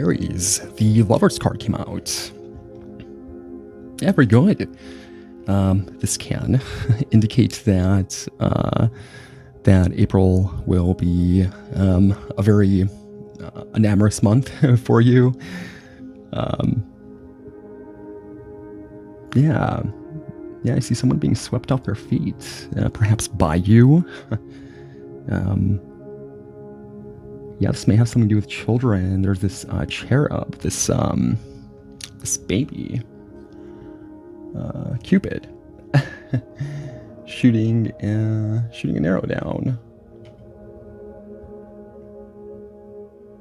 Aries, the Lovers card came out. Yeah, very good. This can indicate that that April will be a very enamorous month for you. Yeah, I see someone being swept off their feet, perhaps by you. Yeah, this may have something to do with children. There's this cherub, this baby, Cupid, shooting an arrow down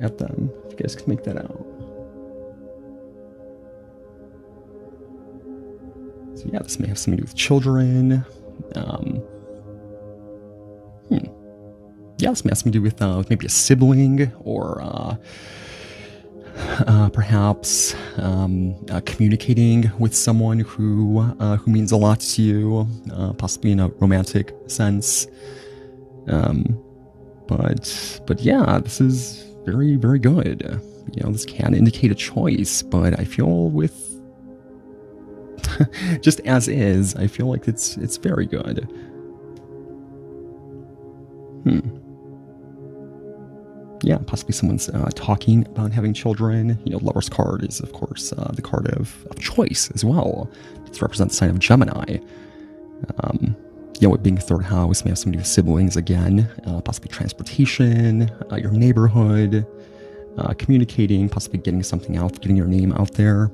at them. If you guys can make that out. So yeah, this may have something to do with children. Yeah, this may have something to do with maybe a sibling, or perhaps communicating with someone who means a lot to you, possibly in a romantic sense. But yeah, this is very, very good. You know, this can indicate a choice, but I feel with just as is, I feel like it's very good. Yeah, possibly someone's talking about having children. You know, Lover's card is, of course, the card of choice as well. It represents the sign of Gemini. You know, it being third house may have something to do with siblings again, possibly transportation, your neighborhood, communicating, possibly getting something out, getting your name out there.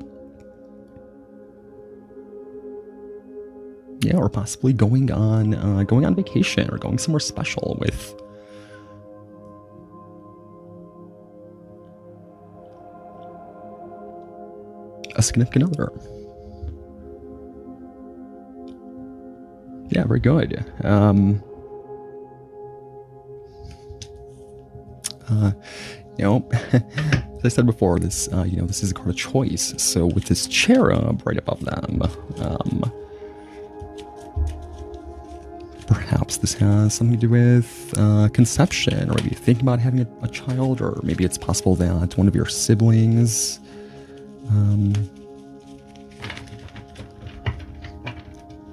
Yeah, or possibly going on vacation or going somewhere special with a significant other. Yeah, very good. You know, as I said before, this you know, this is a card of choice. So with this cherub right above them, perhaps this has something to do with conception, or maybe thinking about having a child, or maybe it's possible that one of your siblings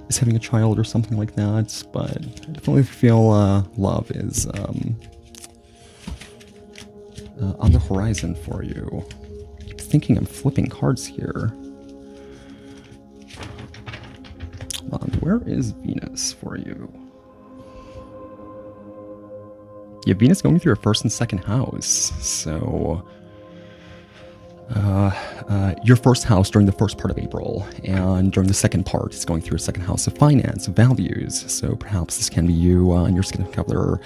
is having a child or something like that. But I definitely feel love is on the horizon for you. I keep thinking I'm flipping cards here. Hold on, where is Venus for you? Yeah, Venus going through your first and second house. So your first house during the first part of April, and during the second part, it's going through a second house of finance, of values. So perhaps this can be you and your significant other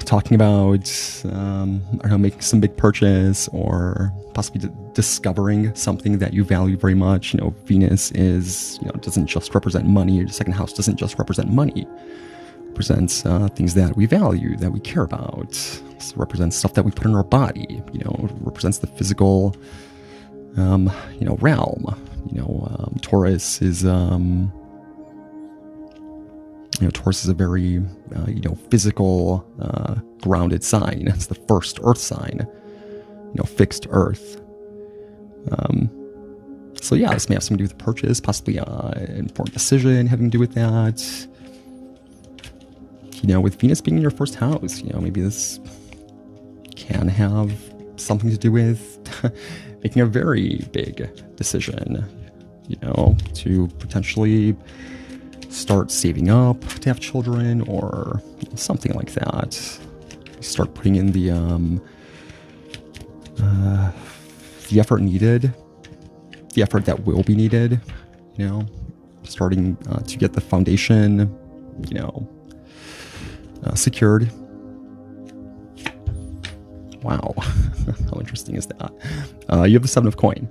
talking about, I don't know, making some big purchase, or possibly discovering something that you value very much. You know, Venus is, you know, doesn't just represent money. Your second house doesn't just represent money. It represents things that we value, that we care about. It represents stuff that we put in our body. You know, it represents the physical, you know, realm. You know, Taurus is, you know, Taurus is a very, you know, physical, grounded sign. It's the first earth sign, you know, fixed earth. So yeah, this may have something to do with the purchase, possibly an important decision having to do with that. You know, with Venus being in your first house, you know, maybe this can have something to do with making a very big decision, you know, to potentially start saving up to have children, or something like that. Start putting in the effort needed, the effort that will be needed, you know, starting to get the foundation, you know, secured. Wow. How interesting is that? You have the Seven of Coin.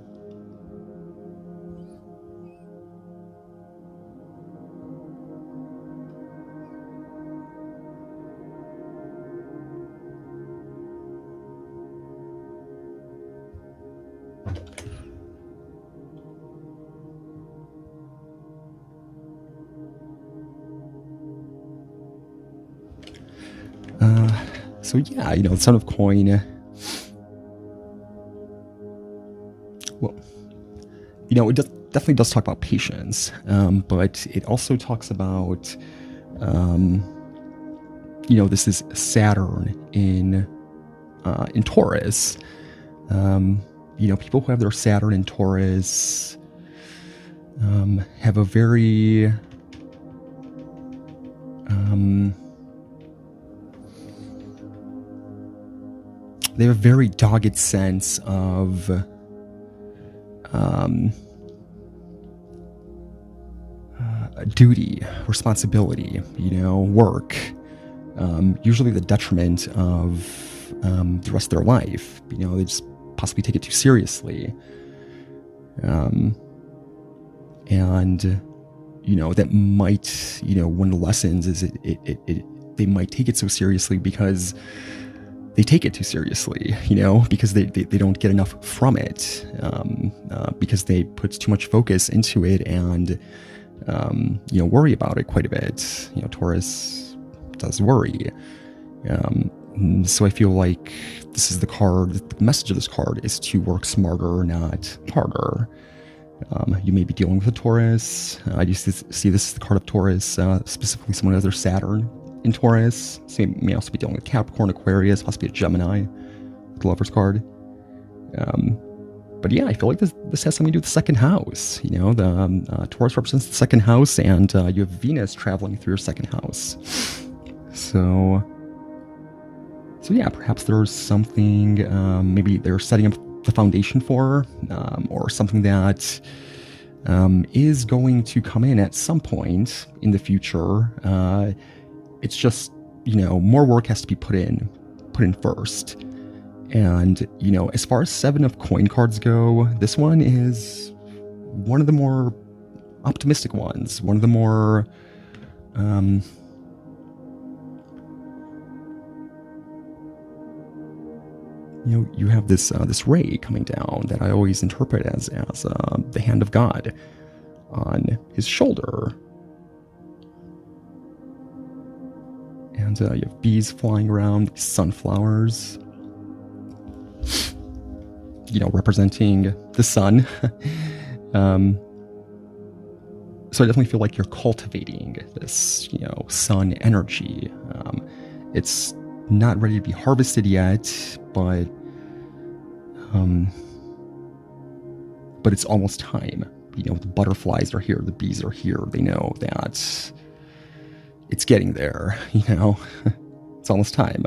So yeah, you know, the Son of Coin, well, it definitely does talk about patience, but it also talks about, this is Saturn in Taurus. People who have their Saturn in Taurus have a very they have a very dogged sense of duty, responsibility, work, usually the detriment of the rest of their life. They just possibly take it too seriously. And, that might, one of the lessons is they might take it so seriously because they take it too seriously, because they don't get enough from it, because they put too much focus into it and, worry about it quite a bit. Taurus does worry. So I feel like this is the message of this card is to work smarter, not harder. You may be dealing with a Taurus. I used to see this as the card of Taurus, specifically someone who has their Saturn in Taurus. So you may also be dealing with Capricorn, Aquarius, possibly a Gemini, the Lover's card. But yeah, I feel like this has something to do with the second house. The Taurus represents the second house, and you have Venus traveling through your second house. So yeah, perhaps there's something, maybe they're setting up the foundation for, or something that is going to come in at some point in the future. It's just, more work has to be put in first. And, as far as 7 of coin cards go, this one is one of the more optimistic ones, one of the more, you have this ray coming down that I always interpret as the hand of God on his shoulder. And you have bees flying around, sunflowers, representing the sun. So I definitely feel like you're cultivating this, sun energy. It's not ready to be harvested yet, but it's almost time. The butterflies are here, the bees are here. They know that it's getting there. It's almost time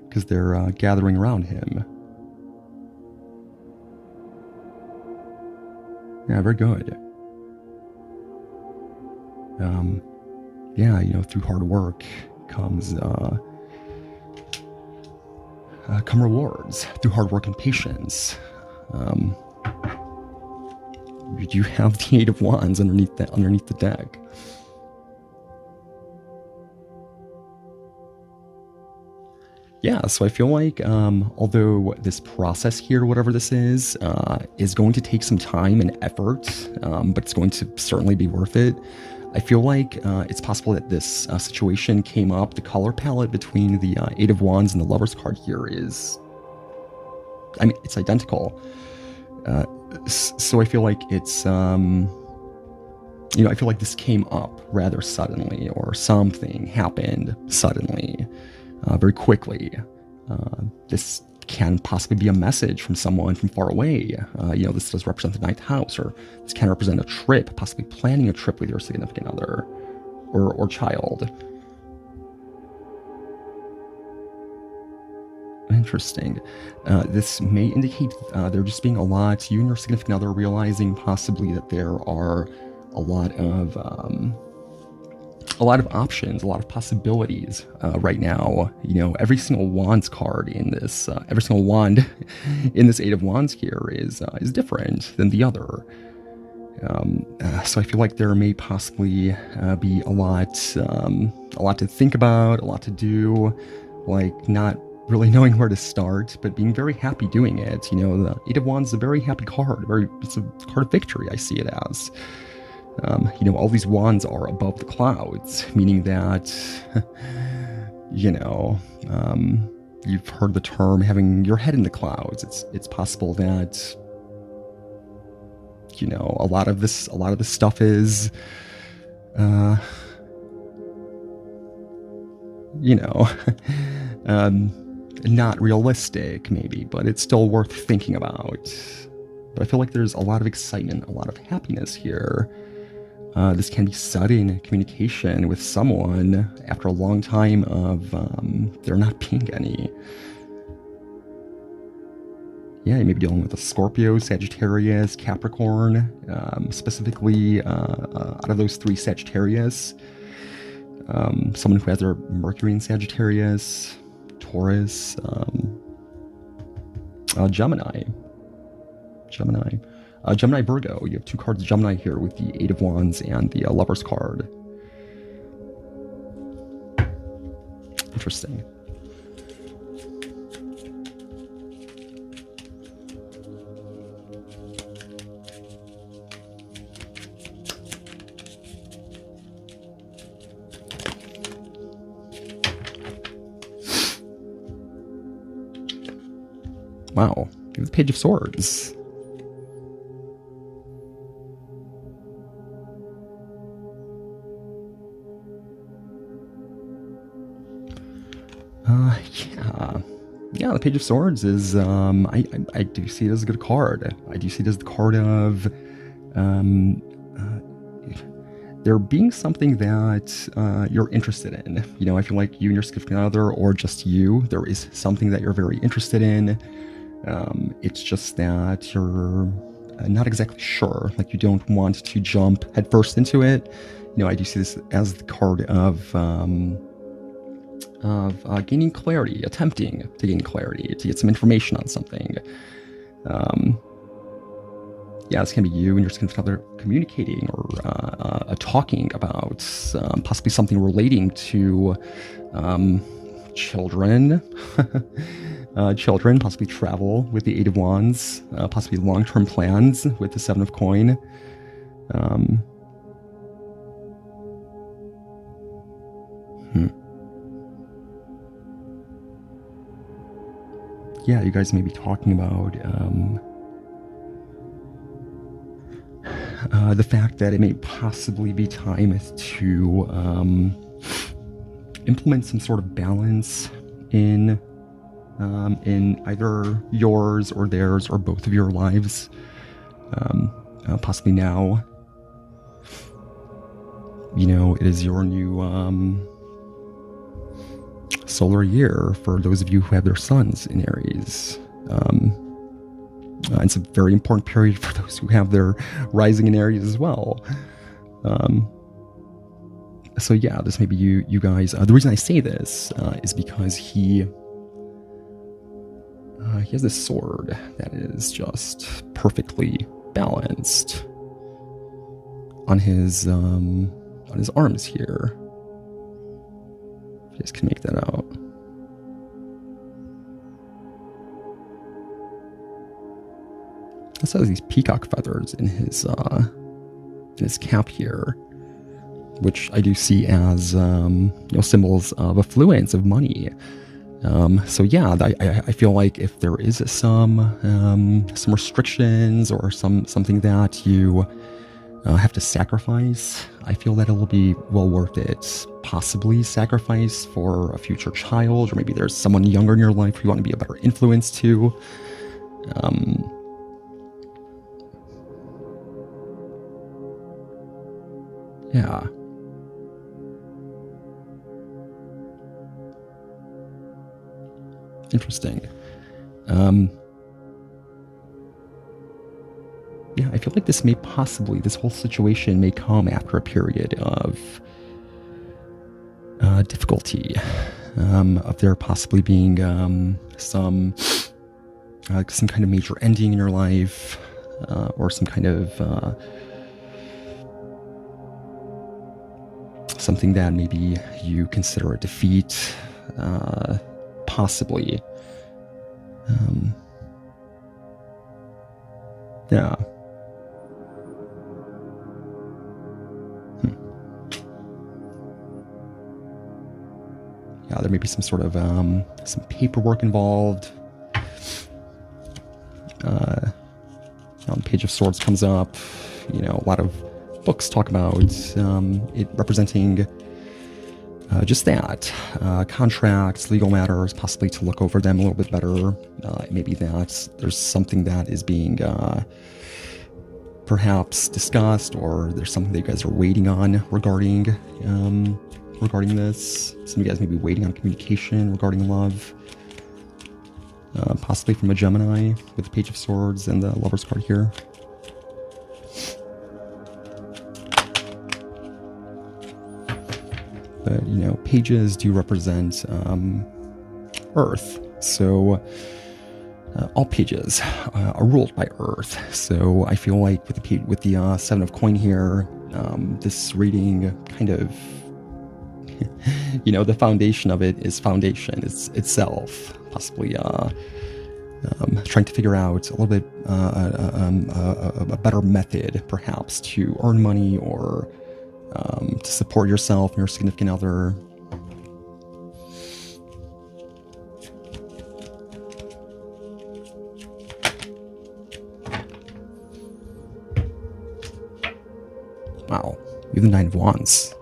because they're gathering around him. Yeah, very good. Through hard work comes come rewards. Through hard work and patience. You have the 8 of Wands underneath the deck. Yeah, so I feel like although this process here, whatever this is going to take some time and effort, but it's going to certainly be worth it. I feel like it's possible that this situation came up. The color palette between the 8 of Wands and the Lover's card here is, it's identical. So I feel like it's, I feel like this came up rather suddenly, or something happened suddenly, very quickly. This can possibly be a message from someone from far away. This does represent the 9th house, or this can represent a trip, possibly planning a trip with your significant other or child. Interesting. This may indicate there just being a lot, you and your significant other realizing possibly that there are a lot of options, a lot of possibilities right now. Every single Wands card in this, every single wand in this 8 of Wands here is different than the other. So I feel like there may possibly be a lot to think about, a lot to do, like not really knowing where to start, but being very happy doing it. The 8 of Wands is a very happy card. It's a card of victory, I see it as. All these wands are above the clouds, meaning that, you've heard the term having your head in the clouds. It's possible that, you know, a lot of this stuff is, you know, not realistic maybe, but it's still worth thinking about. But I feel like there's a lot of excitement, a lot of happiness here. This can be sudden communication with someone after a long time of there not being any. Yeah, you may be dealing with a Scorpio, Sagittarius, Capricorn, specifically out of those three Sagittarius. Someone who has their Mercury in Sagittarius, Taurus, Gemini, Virgo. You have two cards of Gemini here with the Eight of Wands and the Lover's card. Interesting. Wow, the Page of Swords. Yeah, the Page of Swords is, I do see it as a good card. I do see it as the card of, there being something that you're interested in. You know, I feel like you and your significant other, or just you, there is something that you're very interested in. It's just that you're not exactly sure. Like, you don't want to jump headfirst into it. You know, I do see this as the card of gaining clarity, attempting to gain clarity, to get some information on something. Yeah, this can be you and your significant other communicating or talking about possibly something relating to children, possibly travel with the Eight of Wands, possibly long-term plans with the Seven of Coin. Yeah, you guys may be talking about the fact that it may possibly be time to implement some sort of balance in either yours or theirs or both of your lives, possibly now. You know, it is your new solar year for those of you who have their suns in Aries. It's a very important period for those who have their rising in Aries as well. So yeah, this may be you guys. The reason I say this is because he has this sword that is just perfectly balanced on his arms here. You guys can make that out. Also has these peacock feathers in his cap here, which I do see as symbols of affluence, of money. So yeah, I feel like if there is some restrictions or something that you have to sacrifice, I feel that it will be well worth it. Possibly sacrifice for a future child, or maybe there's someone younger in your life who you want to be a better influence to. Yeah. Interesting. Yeah, I feel like this whole situation may come after a period of difficulty, of there possibly being some kind of major ending in your life, or some kind of something that maybe you consider a defeat, possibly. Yeah. Yeah, there may be some sort of some paperwork involved. Page of Swords comes up. You know, a lot of books talk about it representing just that. Contracts, legal matters, possibly to look over them a little bit better. Maybe that there's something that is being perhaps discussed, or there's something that you guys are waiting on regarding this. Some of you guys may be waiting on communication regarding love. Possibly from a Gemini with the Page of Swords and the Lover's card here. But, you know, pages do represent Earth. So all pages are ruled by Earth. So I feel like with the Seven of Coin here, this reading kind of, you know, the foundation of it is foundation. It's itself. Possibly trying to figure out a little bit a better method, perhaps, to earn money or to support yourself and your significant other. Wow, you have the Nine of Wands.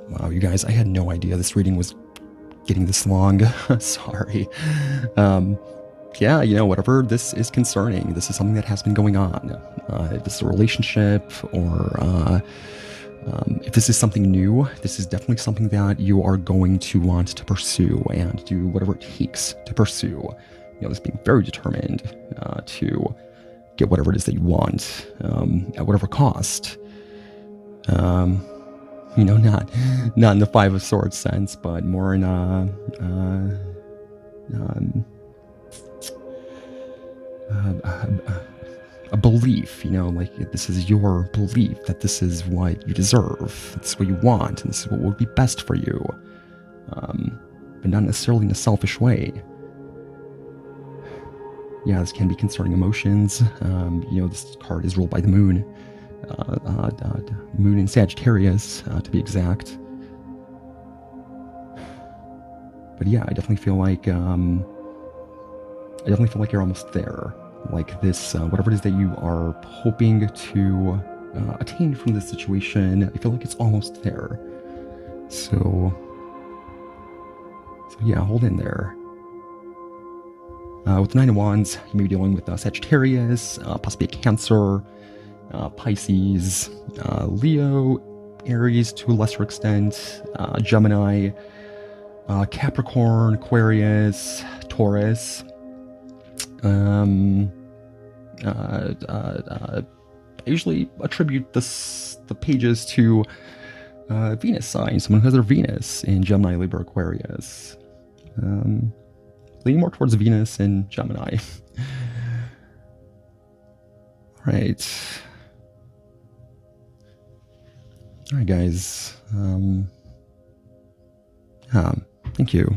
Wow, you guys, I had no idea this reading was getting this long. Sorry. Yeah, you know, whatever this is concerning, this is something that has been going on. If this is a relationship, or if this is something new, this is definitely something that you are going to want to pursue and do whatever it takes to pursue. You know, this being very determined to get whatever it is that you want at whatever cost. You know, not in the Five of Swords sense, but more in a belief, you know, like this is your belief that this is what you deserve, this is what you want, and this is what would be best for you, but not necessarily in a selfish way. Yeah, this can be concerning emotions. You know, this card is ruled by the moon. Moon in Sagittarius, to be exact. But yeah, I definitely feel like you're almost there. Like this, whatever it is that you are hoping to attain from this situation, I feel like it's almost there. So yeah, hold in there. With the Nine of Wands, you may be dealing with Sagittarius, possibly a Cancer, Pisces, Leo, Aries to a lesser extent, Gemini, Capricorn, Aquarius, Taurus. I usually attribute the pages to Venus signs, someone who has their Venus in Gemini, Libra, Aquarius. Leaning more towards Venus and Gemini. All right. All right, guys. Thank you.